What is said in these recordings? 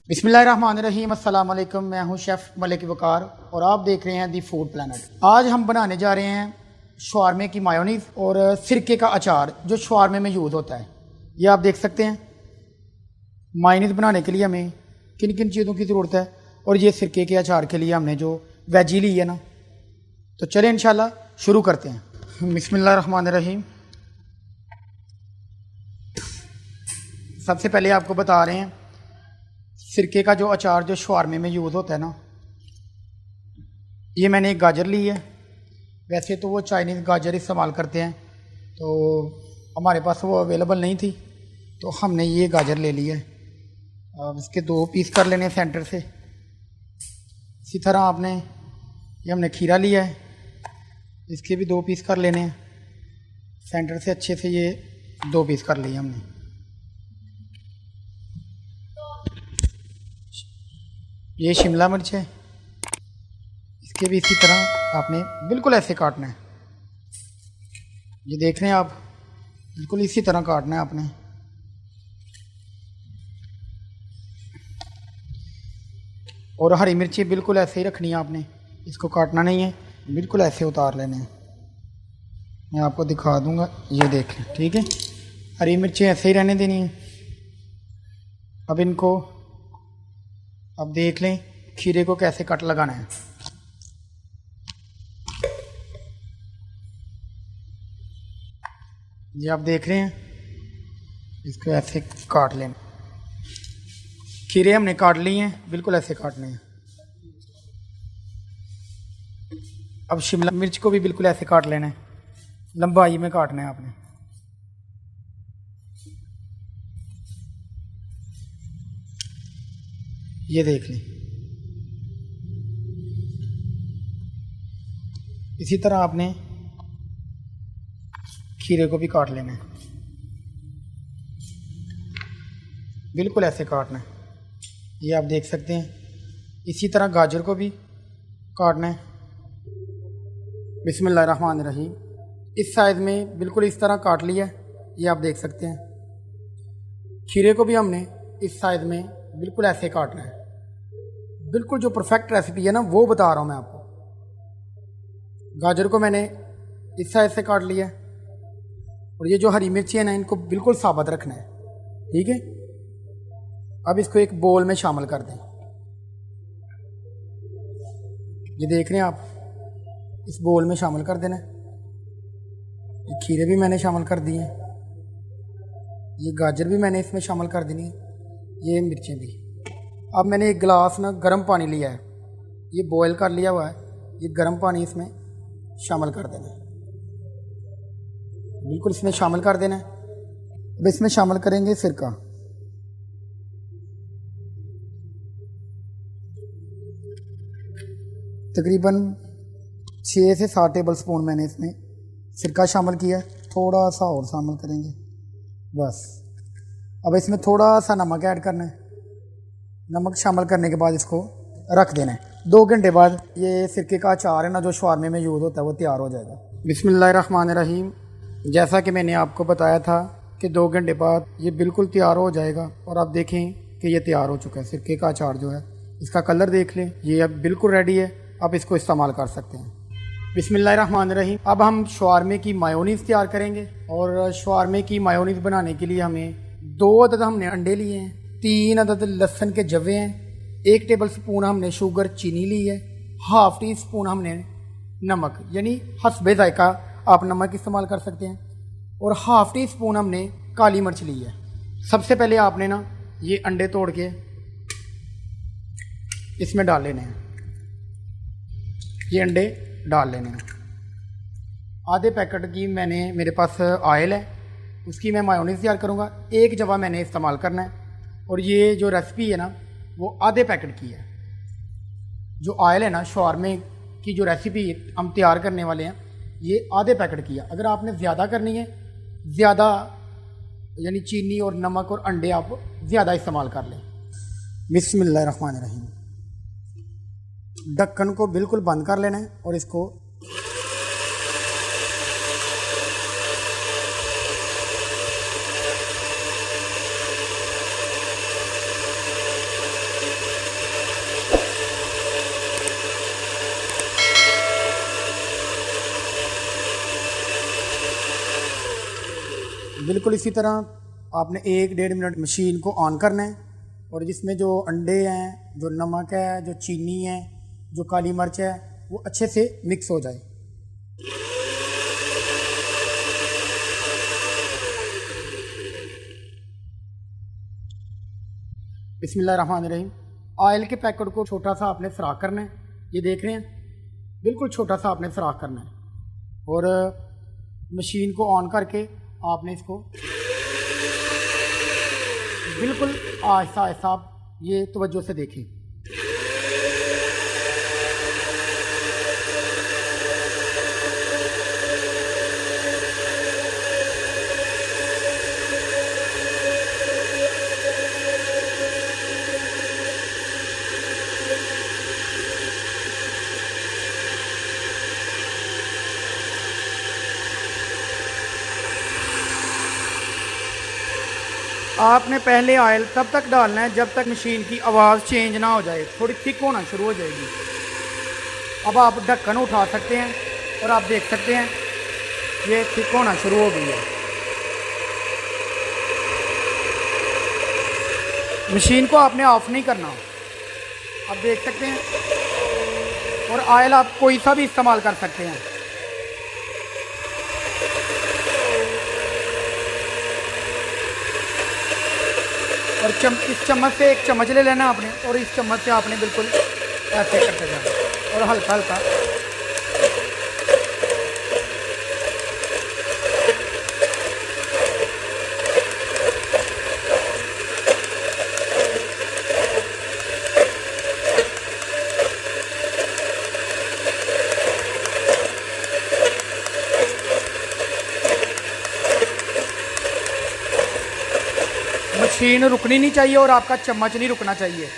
बिस्मिल्लाहिर्रहमानिर्रहीम अस्सलाम वालेकुम। मैं हूं शेफ़ मलिक वकार और आप देख रहे हैं दी फूड प्लानट। आज हम बनाने जा रहे हैं शवारमे की मायोनीज़ और सिरके का अचार जो शवारमे में यूज़ होता है। ये आप देख सकते हैं। मायोनीज़ बनाने के लिए हमें किन किन चीज़ों की ज़रूरत है और ये सिरके के अचार के लिए हमने जो वेजी ली है ना, तो चलें इंशाल्लाह शुरू करते हैं। बिस्मिल्लाहिर्रहमानिर्रहीम। सबसे पहले आपको बता रहे हैं सिरके का जो अचार जो शवारमे में यूज़ होता है ना, ये मैंने एक गाजर ली है। वैसे तो वो चाइनीज़ गाजर इस्तेमाल करते हैं, तो हमारे पास वो अवेलेबल नहीं थी, तो हमने ये गाजर ले ली है। अब इसके 2 पीस कर लेने सेंटर से। इसी तरह आपने ये हमने खीरा लिया है, इसके भी 2 पीस कर लेने हैं सेंटर से। अच्छे से ये 2 पीस कर लिए हमने। ये शिमला मिर्च है, इसके भी इसी तरह आपने बिल्कुल ऐसे काटना है। ये देख रहे हैं आप, बिल्कुल इसी तरह काटना है आपने। और हरी मिर्ची बिल्कुल ऐसे ही रखनी है आपने, इसको काटना नहीं है, बिल्कुल ऐसे उतार लेने हैं। मैं आपको दिखा दूंगा, ये देखें, ठीक है। हरी मिर्ची ऐसे ही रहने देनी है। अब इनको अब देख लें खीरे को कैसे कट लगाना है। ये आप देख रहे हैं, इसको ऐसे काट लें। खीरे हमने काट लिए हैं, बिल्कुल ऐसे काटने हैं। अब शिमला मिर्च को भी बिल्कुल ऐसे काट लेना है, लंबाई में काटना है आपने। ये देख लें, इसी तरह आपने खीरे को भी काट लेना है, बिल्कुल ऐसे काटना है। ये आप देख सकते हैं। इसी तरह गाजर को भी काटना है। बिस्मिल्लाहिर्रहमानिर्रहीम। इस साइज़ में बिल्कुल इस तरह काट लिया है, ये आप देख सकते हैं। खीरे को भी हमने इस साइज़ में बिल्कुल ऐसे काटना है। बिल्कुल जो परफेक्ट रेसिपी है ना, वो बता रहा हूँ मैं आपको। गाजर को मैंने इस साइज़ से काट लिया है, और ये जो हरी मिर्ची है ना, इनको बिल्कुल साबुत रखना है, ठीक है। अब इसको एक बोल में शामिल कर दें। ये देख रहे हैं आप, इस बोल में शामिल कर देना है। ये खीरे भी मैंने शामिल कर दिए हैं, ये गाजर भी मैंने इसमें शामिल कर देनी है, ये मिर्चें भी। अब मैंने एक गिलास ना गर्म पानी लिया है, ये बॉयल कर लिया हुआ है। ये गर्म पानी इसमें शामिल कर देना है, बिल्कुल इसमें शामिल कर देना है। अब इसमें शामिल करेंगे सिरका। तकरीबन 6 से 7 टेबल स्पून मैंने इसमें सिरका शामिल किया है। थोड़ा सा और शामिल करेंगे बस। अब इसमें थोड़ा सा नमक ऐड करना है। नमक शामिल करने के बाद इसको रख देना है। 2 घंटे बाद ये सिरके का अचार है ना, जो शवारमे में यूज़ होता है, वो तैयार हो जाएगा। बिस्मिल्लाहिर्रहमानिर्रहीम। जैसा कि मैंने आपको बताया था कि 2 घंटे बाद ये बिल्कुल तैयार हो जाएगा, और आप देखें कि ये तैयार हो चुका है। सिरके का अचार जो है, इसका कलर देख लें, ये अब बिल्कुल रेडी है। आप इसको इस्तेमाल कर सकते हैं। बिस्मिल्लाहिर्रहमानिर्रहीम। अब हम शवारमे की मायोनीज़ तैयार करेंगे, और शवारमे की मायोनीज़ बनाने के लिए हमें 2 अदद हमने अंडे लिए हैं, 3 अदद लहसुन के जवे हैं, 1 टेबल स्पून हमने शुगर चीनी ली है, ½ टी स्पून हमने नमक, यानी हस्बे जायका आप नमक इस्तेमाल कर सकते हैं, और ½ टी स्पून हमने काली मिर्च ली है। सबसे पहले आपने ना ये अंडे तोड़ के इसमें डाल लेने हैं। ये अंडे डाल लेने हैं। आधे पैकेट की मेरे पास ऑयल है, उसकी मैं मायोनीज़ तैयार करूँगा। 1 जवा मैंने इस्तेमाल करना है, और ये जो रेसिपी है ना, वो आधे पैकेट की है। जो ऑयल है ना, शवारमे की जो रेसिपी हम तैयार करने वाले हैं, ये आधे पैकेट की है। अगर आपने ज़्यादा करनी है, ज़्यादा यानी चीनी और नमक और अंडे आप ज़्यादा इस्तेमाल कर लें। बिस्मिल्लाहिर्रहमानिर्रहीम। ढक्कन को बिल्कुल बंद कर लेना है, और इसको बिल्कुल इसी तरह आपने 1-1.5 मिनट मशीन को ऑन करना है और जिसमें जो अंडे हैं, जो नमक है, जो चीनी है, जो काली मिर्च है, वो अच्छे से मिक्स हो जाए। बिस्मिल्लाहिर्रहमानिर्रहीम। ऑयल के पैकेट को छोटा सा आपने फ्राक करना है, ये देख रहे हैं, बिल्कुल छोटा सा आपने फ्राक करना है और मशीन को ऑन करके आपने इसको बिल्कुल आहिस्ता आहिस्ता आप ये तवज्जो से देखें। आपने पहले ऑयल तब तक डालना है जब तक मशीन की आवाज़ चेंज ना हो जाए, थोड़ी थिक होना शुरू हो जाएगी। अब आप ढक्कन उठा सकते हैं और आप देख सकते हैं ये थिक होना शुरू हो गई है। मशीन को आपने ऑफ नहीं करना, आप देख सकते हैं। और ऑयल आप कोई सा भी इस्तेमाल कर सकते हैं। और इस चम्मच से एक चम्मच ले लेना आपने और इस चम्मच से आपने बिल्कुल ऐसे करते जाना और हल्का हल्का मशीन रुकनी नहीं चाहिए और आपका चम्मच नहीं रुकना चाहिए।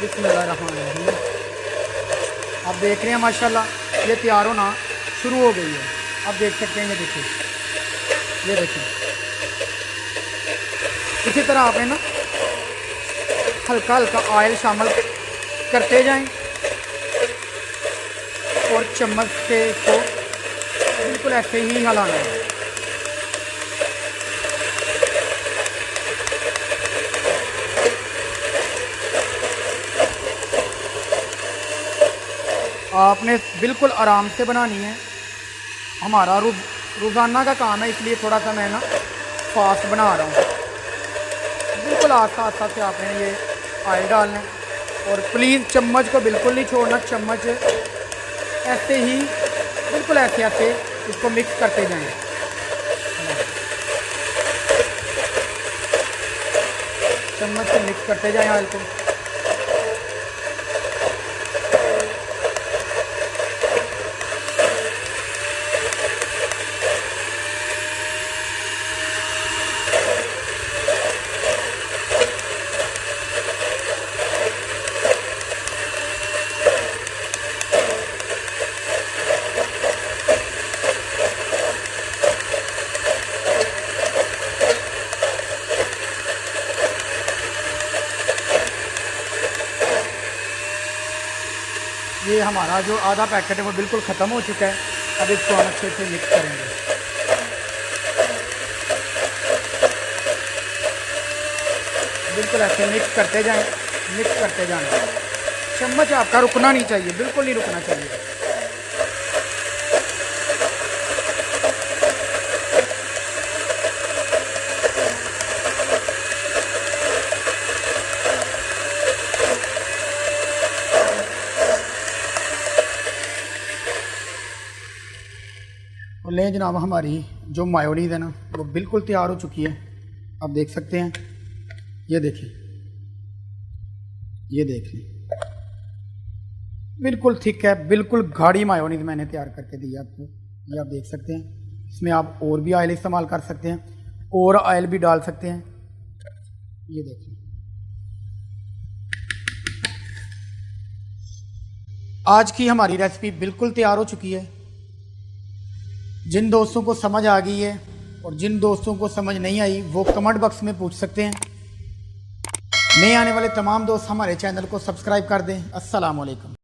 बिस्मिल्लाहिर्रहमानिर्रहीम। आप देख रहे हैं माशाल्लाह ये तैयार होना शुरू हो गई है। आप देख सकते हैं, ये देखिए, ये देखिए। इसी तरह आपने ना हल्का हल्का ऑयल शामिल करते जाएं और चम्मच से इसको बिल्कुल ऐसे ही हिलाना है। आपने बिल्कुल आराम से बनानी है। हमारा रोज़ाना का काम है, इसलिए थोड़ा सा मैं ना फास्ट बना रहा हूँ। बिल्कुल आस्ता आस्ता से आपने ये ऑयल डालना है और प्लीज़ चम्मच को बिल्कुल नहीं छोड़ना। चम्मच ऐसे ही बिल्कुल ऐसे ऐसे इसको मिक्स करते जाएं। चम्मच से मिक्स करते जाएं ऑयल को। ये हमारा जो आधा पैकेट है वो बिल्कुल ख़त्म हो चुका है। अब इसको हम अच्छे से मिक्स करेंगे। बिल्कुल ऐसे मिक्स करते जाएं, मिक्स करते जाएं। चम्मच आपका रुकना नहीं चाहिए, बिल्कुल नहीं रुकना चाहिए। और ले जनाब, हमारी जो मायोनीज़ है ना वो बिल्कुल तैयार हो चुकी है। आप देख सकते हैं, ये देखिए, ये देख लें, बिल्कुल थिक है, बिल्कुल गाढ़ी मायोनीज़ मैंने तैयार करके दी है आपको। ये आप देख सकते हैं। इसमें आप और भी ऑयल इस्तेमाल कर सकते हैं और ऑयल भी डाल सकते हैं। ये देखिए, आज की हमारी रेसिपी बिल्कुल तैयार हो चुकी है। जिन दोस्तों को समझ आ गई है और जिन दोस्तों को समझ नहीं आई वो कमेंट बॉक्स में पूछ सकते हैं। नए आने वाले तमाम दोस्त हमारे चैनल को सब्सक्राइब कर दें। अस्सलाम वालेकुम।